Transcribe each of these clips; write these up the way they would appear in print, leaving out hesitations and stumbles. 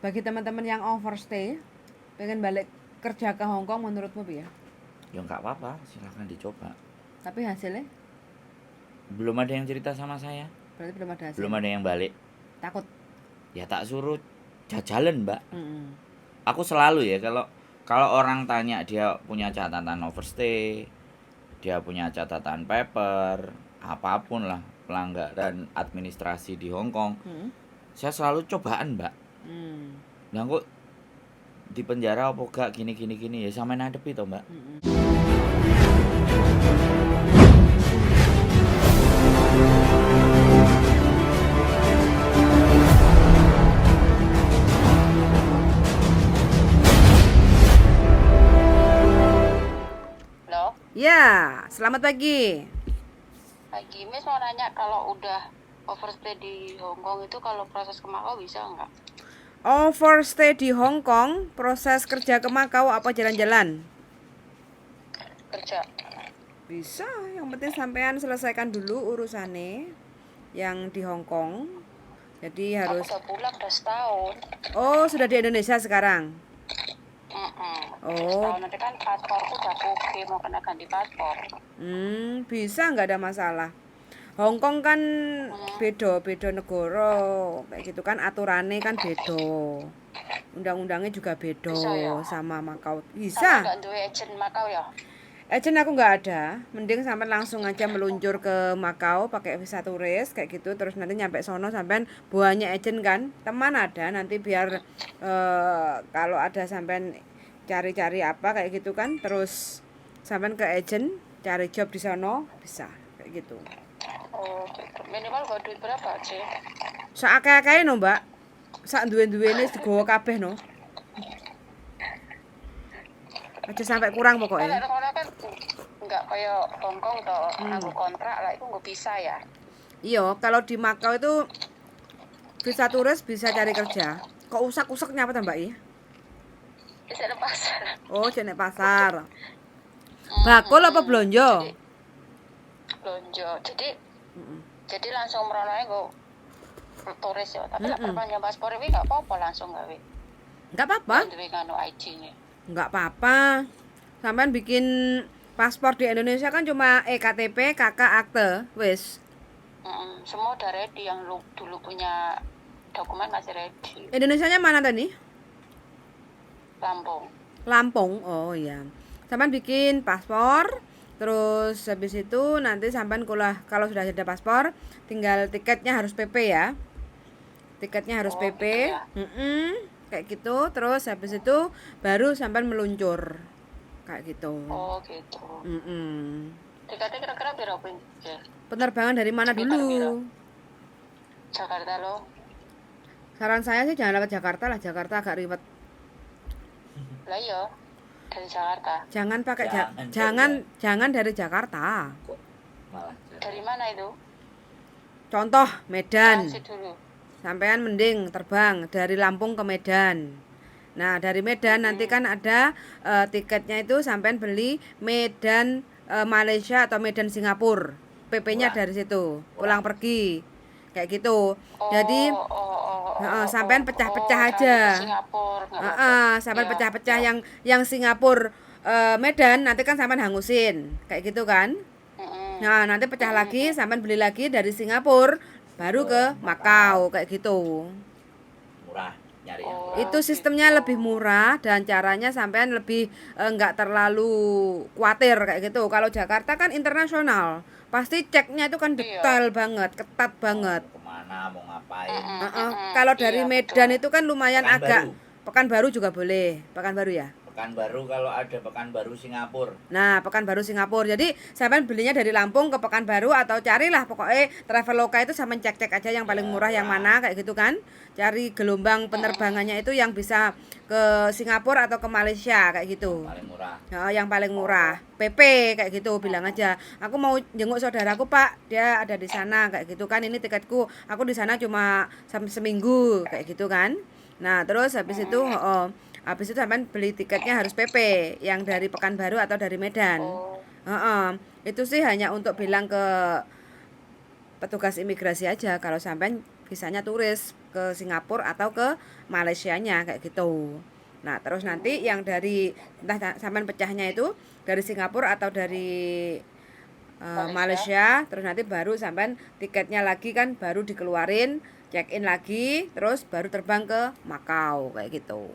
Bagi teman-teman yang overstay, pengen balik kerja ke Hong Kong menurutmu ya? Ya nggak apa-apa, silahkan dicoba. Tapi hasilnya Belum ada yang cerita sama saya, berarti belum ada hasil. belum ada yang balik. Takut. Ya tak suruh jalan mbak. Mm-mm. Aku selalu ya kalau orang tanya dia punya catatan overstay, dia punya catatan paper, apapun lah pelanggaran administrasi di Hong Kong, saya selalu cobaan mbak. Nah kok di penjara apa gak gini ya sama nadepi toh mbak. Halo, Ya, selamat pagi. Pagi. Miss mau nanya kalau udah overstay di Hong Kong itu kalau proses ke Macau bisa nggak? Overstay di Hong Kong, proses kerja ke Makau apa jalan-jalan? Kerja. Bisa, yang penting sampean selesaikan dulu urusannya yang di Hong Kong. Jadi Aku harus. udah pulang udah setahun. Oh, sudah di Indonesia sekarang. Udah Oh, setahun nanti kan pasporku udah oke mau kena ganti paspor. bisa nggak ada masalah. Hong Kong kan beda negara kayak gitu kan, aturannya kan beda, undang-undangnya juga beda Bisa ya? sama Makau. Sama Bisa. nggak duwe agent Macau ya? Agent aku nggak ada, mending sampai langsung aja meluncur ke Makau pakai visa turis kayak gitu, terus nanti nyampe sono sampai buahnya agent kan, teman ada nanti biar kalau ada sampai cari-cari apa kayak gitu kan, terus sampai ke agent cari job di sono bisa kayak gitu. Oh gitu. Minimal gak duit berapa sih? Saakeh-akeh no mbak, sak duwe-duwene digawa kabeh no, aja sampai kurang Kalau pokoknya. kan nggak kayak Hong Kong toh, aku kontrak lah itu nggak bisa ya. Iya, kalau di Makau itu visa turis bisa cari kerja. Kok usak-usak nyapa mbak ya? Bisa ada pasar. Oh, jenek pasar. Bakul apa blonjo? Jadi belanja. Jadi langsung meronoknya gue turis ya. Tapi lah perpanjang paspor ini nggak apa-apa langsung gawe. Enggak apa-apa. Duwe nganu ID ini. Enggak apa-apa. Sampean bikin paspor di Indonesia kan cuma EKTP, KK, akte, wis. Semua udah ready, yang dulu punya dokumen masih ready. Indonesianya mana tadi? Lampung. Lampung. Oh iya. Sampean bikin paspor, terus habis itu nanti sampean kalau sudah ada paspor, tinggal tiketnya harus PP ya. Tiketnya harus PP. Gitu ya. Kayak gitu, terus habis itu baru sampean meluncur. Kayak gitu. Oh gitu. Tiketnya kira-kira berapa ini? Penerbangan dari mana dulu? Jakarta loh. Saran saya sih jangan lewat Jakarta lah, Jakarta agak ribet. Lah iya, dari Jakarta. Jangan pakai jangan dari Jakarta. Kok malah Dari mana itu? Contoh Medan. Transit dulu. Sampean mending terbang dari Lampung ke Medan. Nah, dari Medan nanti kan ada tiketnya itu sampean beli Medan Malaysia atau Medan Singapura. PP-nya dari situ, pulang pergi. Kayak gitu. Jadi sampean pecah-pecah aja. Sampean pecah-pecah yang Singapura Medan nanti kan sampean hangusin. Kayak gitu kan? Nah, nanti pecah lagi, sampean beli lagi dari Singapura baru ke Makau kayak gitu. murah nyari yang murah. Itu sistemnya lebih murah dan caranya sampean lebih enggak terlalu khawatir kayak gitu. Kalau Jakarta kan internasional, pasti ceknya itu kan detail banget, ketat banget. Kemana mau ngapain? Kalau dari Medan itu kan lumayan agak. Pekanbaru. Pekanbaru juga boleh, Pekanbaru ya. Pekanbaru kalau ada Pekanbaru Singapura. Nah, Pekanbaru Singapura. Jadi, sampean belinya dari Lampung ke Pekanbaru atau carilah pokoknya Traveloka itu sampean cek-cek aja yang paling murah yang mana kayak gitu kan. Cari gelombang penerbangannya itu yang bisa ke Singapura atau ke Malaysia kayak gitu. Paling murah. Nah, yang paling murah. PP kayak gitu bilang aja. Aku mau jenguk saudaraku, Pak. Dia ada di sana kayak gitu kan. Ini tiketku. Aku di sana cuma seminggu kayak gitu kan. Nah, terus habis itu habis itu sampean beli tiketnya harus PP yang dari Pekanbaru atau dari Medan. Itu sih hanya untuk bilang ke petugas imigrasi aja kalau sampean visanya turis ke Singapura atau ke Malaysianya kayak gitu. Nah, terus nanti yang dari entah sampean pecahnya itu dari Singapura atau dari Malaysia, terus nanti baru sampean tiketnya lagi kan baru dikeluarin, check in lagi, terus baru terbang ke Makau kayak gitu.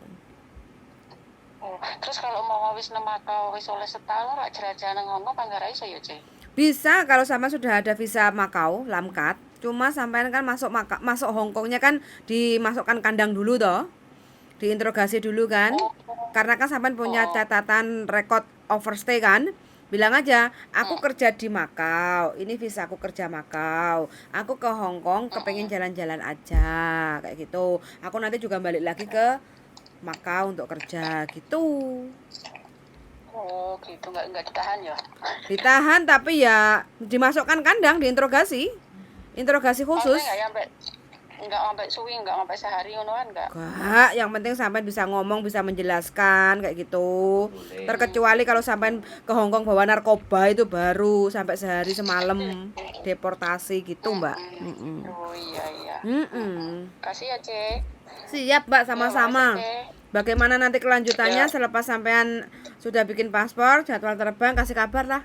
Oh, terus kalau mau wis nang Makau wis oleh setahun rak jelajah nang ngono panggara iso ya, Cek? Bisa kalau sampean sudah ada visa Makau, lamkat. Cuma sampean kan masuk Hongkongnya kan dimasukkan kandang dulu toh. Diinterogasi dulu kan. Karena kan sampean punya catatan rekod overstay kan. Bilang aja, aku kerja di Makau, ini visa aku kerja Makau. Aku ke Hongkong kepengen jalan-jalan aja, kayak gitu. Aku nanti juga balik lagi ke Makau untuk kerja gitu. Oh, gitu nggak ditahan ya? Ditahan tapi ya dimasukkan kandang, diinterogasi. Interogasi khusus. Nggak sampai suwi, nggak sampai sehari ngono kan nggak? Enggak, yang penting sampai bisa ngomong, bisa menjelaskan kayak gitu. Terkecuali kalau sampai ke Hongkong bawa narkoba itu baru sampai sehari semalam deportasi gitu, Mbak. Oh iya. Kasih ya, Cek. Siap, Mbak, sama-sama. Ya, makasih, Cek. Bagaimana nanti kelanjutannya selepas sampean sudah bikin paspor, jadwal terbang kasih kabar lah.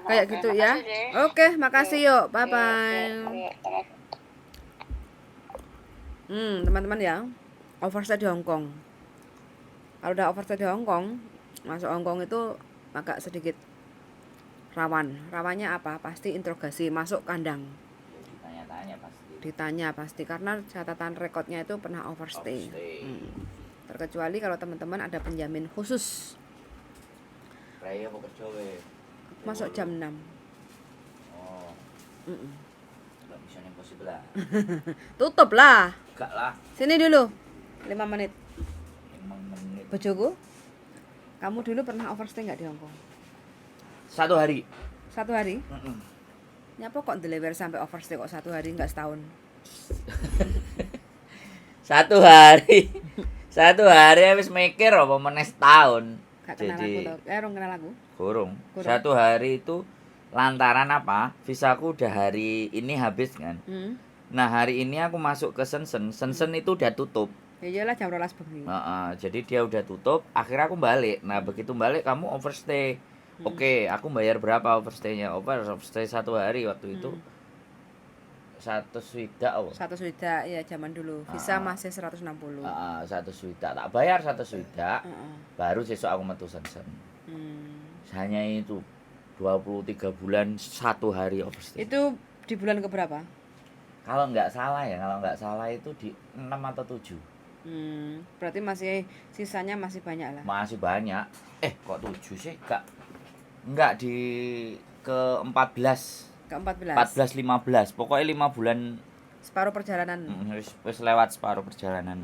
Kayak Oke, gitu ya. makasih, Cek. Oke, makasih yuk. Bye bye. Teman-teman ya, overstay di Hong Kong. Kalau udah overstay di Hong Kong, masuk Hong Kong itu agak sedikit rawan. Rawannya apa? Pasti interogasi, masuk kandang. Ditanya pasti karena catatan rekodnya itu pernah overstay. Terkecuali kalau teman-teman ada penjamin khusus. Masuk jam 6. Oh. Nggak bisa impossible lah. Tutup lah. Enggak lah. Sini dulu 5 menit. 5 menit. Bojoku, kamu dulu pernah overstay nggak di Hong Kong? 1 hari. 1 hari? Nyapa kok deliver sampai overstay kok 1 hari nggak setahun? 1 hari. 1 hari habis mikir apa meneh setahun. Gak kenal aku tau. Rong kenal aku. Kurung. 1 hari itu lantaran apa? Visaku udah hari ini habis kan. Nah, hari ini aku masuk ke Shenzhen. Shenzhen itu udah tutup. Ya iyalah jam 12 bengi. Jadi dia udah tutup, akhirnya aku balik. Nah, begitu balik kamu overstay. Oke, aku bayar berapa overstay-nya? Overstay 1 hari waktu itu. 100 swidak oh. 100 swidak ya zaman dulu. Visa masih 160. 100 swidak. Tak bayar 100 swidak. Baru sesuk aku metu Shenzhen. Hanya itu 23 bulan 1 hari overstay. Itu di bulan keberapa? Kalau nggak salah itu di 6 atau 7. Berarti masih sisanya masih banyak lah. Masih banyak. Kok 7 sih? Enggak di ke 14. Ke 14. 14 15. Pokoknya 5 bulan separuh perjalanan. Wis lewat separuh perjalanan.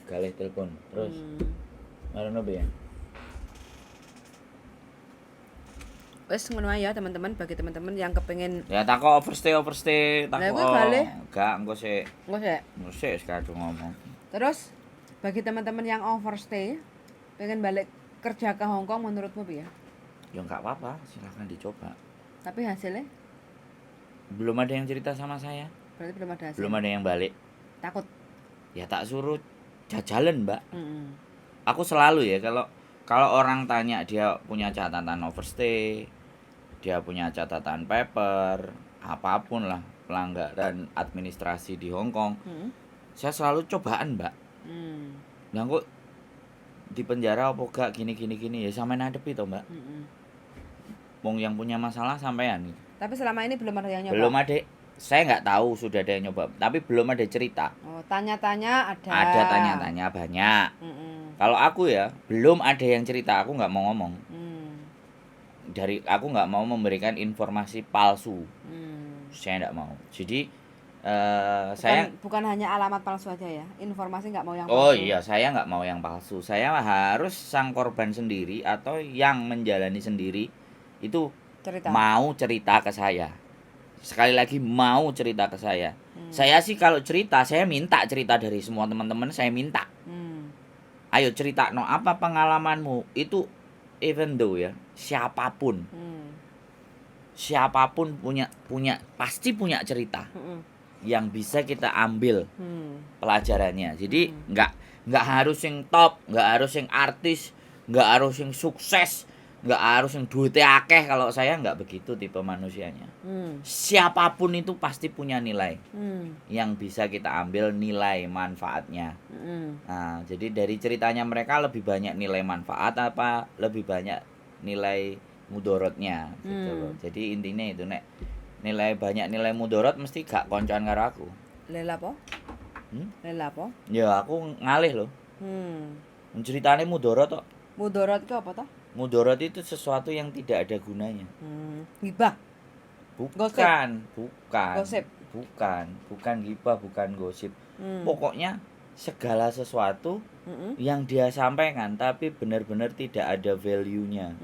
Galih telepon. Terus. Marono ya. Wes ngono ae ya teman-teman, bagi teman-teman yang kepengen ya takok overstay takok. Enggak, engko sik. Engko sik sekarang ngomong. Terus bagi teman-teman yang overstay pengen balik kerja ke Hong Kong menurutmu piye? Ya enggak apa-apa, silakan dicoba. Tapi hasilnya? Belum ada yang cerita sama saya. Berarti belum ada hasil. Belum ada yang balik. Takut. Ya tak suruh jajalan, Mbak. Aku selalu ya kalau orang tanya dia punya catatan overstay, dia punya catatan paper, apapun lah pelanggaran administrasi di Hong Kong, saya selalu cobaan, Mbak. Nah kok di penjara apa gak gini ya sampean ngadepi toh, Mbak. Wong yang punya masalah sampean. Tapi selama ini belum ada yang nyoba. Belum ada. Saya nggak tahu sudah ada yang nyoba, tapi belum ada cerita. Oh, tanya-tanya ada. Ada tanya-tanya banyak. Kalau aku ya belum ada yang cerita, aku nggak mau ngomong. Aku nggak mau memberikan informasi palsu. Saya nggak mau. Jadi bukan hanya alamat palsu aja ya, informasi nggak mau yang palsu. Oh iya, saya nggak mau yang palsu. Saya harus sang korban sendiri atau yang menjalani sendiri itu mau cerita ke saya. Sekali lagi mau cerita ke saya. Saya sih kalau cerita, saya minta cerita dari semua teman-teman, saya minta. Ayo cerita apa pengalamanmu itu, even though ya siapapun. siapapun punya pasti punya cerita yang bisa kita ambil pelajarannya. Jadi nggak harus yang top, nggak harus yang artis, nggak harus yang sukses, nggak harus yang duitnya akeh. Kalau saya nggak begitu tipe manusianya. Siapapun itu pasti punya nilai yang bisa kita ambil nilai manfaatnya. Nah, jadi dari ceritanya mereka lebih banyak nilai manfaat apa lebih banyak nilai mudorotnya gitu loh. Jadi intinya itu nek banyak nilai mudorot mesti gak koncoan karo aku. Lela apa? Lela apa? Ya aku ngalih loh. Ceritanya mudorot kok. Mudorot itu apa toh? Mudorot itu sesuatu yang tidak ada gunanya. Gibah. Bukan. Gosip. Bukan gibah, bukan gosip. Pokoknya segala sesuatu yang dia sampaikan tapi benar-benar tidak ada value-nya.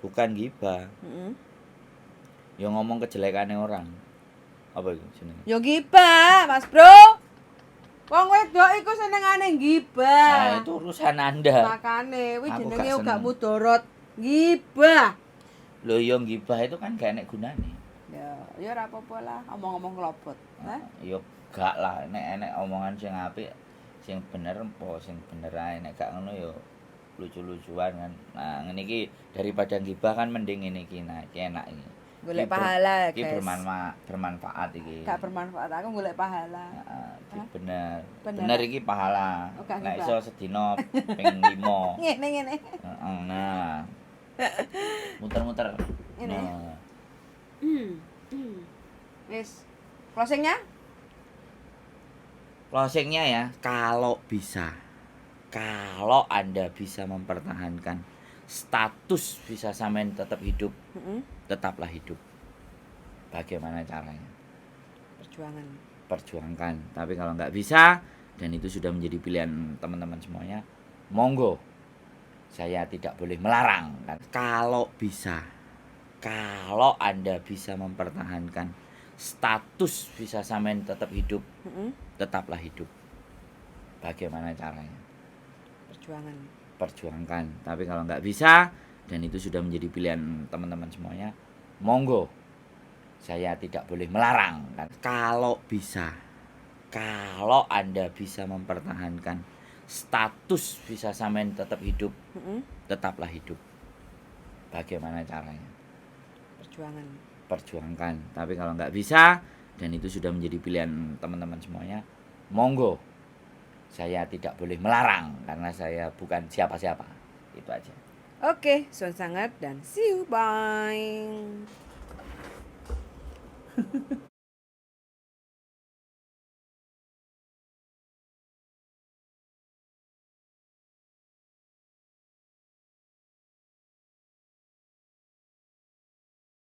Bukan gibah. Ya ngomong kejelekannya orang. Apa itu jenenge? Yo gibah, Mas Bro. Wong wedok iku senengane gibah. Nah, itu urusan Anda. Makane kuwi Aku jenenge gak uga seneng. mudorot. Gibah. Lho yo gibah itu kan gak enek gunane. Ya ora apa-apa lah, omong-omong kelopot. Yo gak lah, enek omongan sing apik, sing bener apa sing bener ae, nek gak ngono yo lucu-lucuan kan. Nah, ngene iki daripada gibah kan mending ngene iki, nah iki enak iki. Golek pahala, Iki guys. bermanfaat iki. Gak bermanfaat, aku golek pahala. Heeh, bener. Bener. Bener iki pahala. Oh, gak Nek gibah. iso sedina ping 5. Ngene. Heeh, nah. Muter-muter. Ini. Nah. Wis. Closingnya? Closingnya ya, kalau Anda bisa mempertahankan status bisa sampean tetap hidup, tetaplah hidup. Bagaimana caranya? Perjuangkan. Tapi kalau nggak bisa dan itu sudah menjadi pilihan teman-teman semuanya, monggo. Saya tidak boleh melarang kan. Kalau Anda bisa mempertahankan status bisa sampean tetap hidup, tetaplah hidup. Bagaimana caranya? Perjuangkan. Tapi kalau nggak bisa dan itu sudah menjadi pilihan teman-teman semuanya, monggo. Saya tidak boleh melarang kan. Kalau Anda bisa mempertahankan status bisa sampean tetap hidup, tetaplah hidup. Bagaimana caranya? Perjuangkan. Tapi kalau nggak bisa dan itu sudah menjadi pilihan teman-teman semuanya, monggo. Saya tidak boleh melarang karena saya bukan siapa-siapa. Itu aja. Oke, suan sangat dan see you, bye.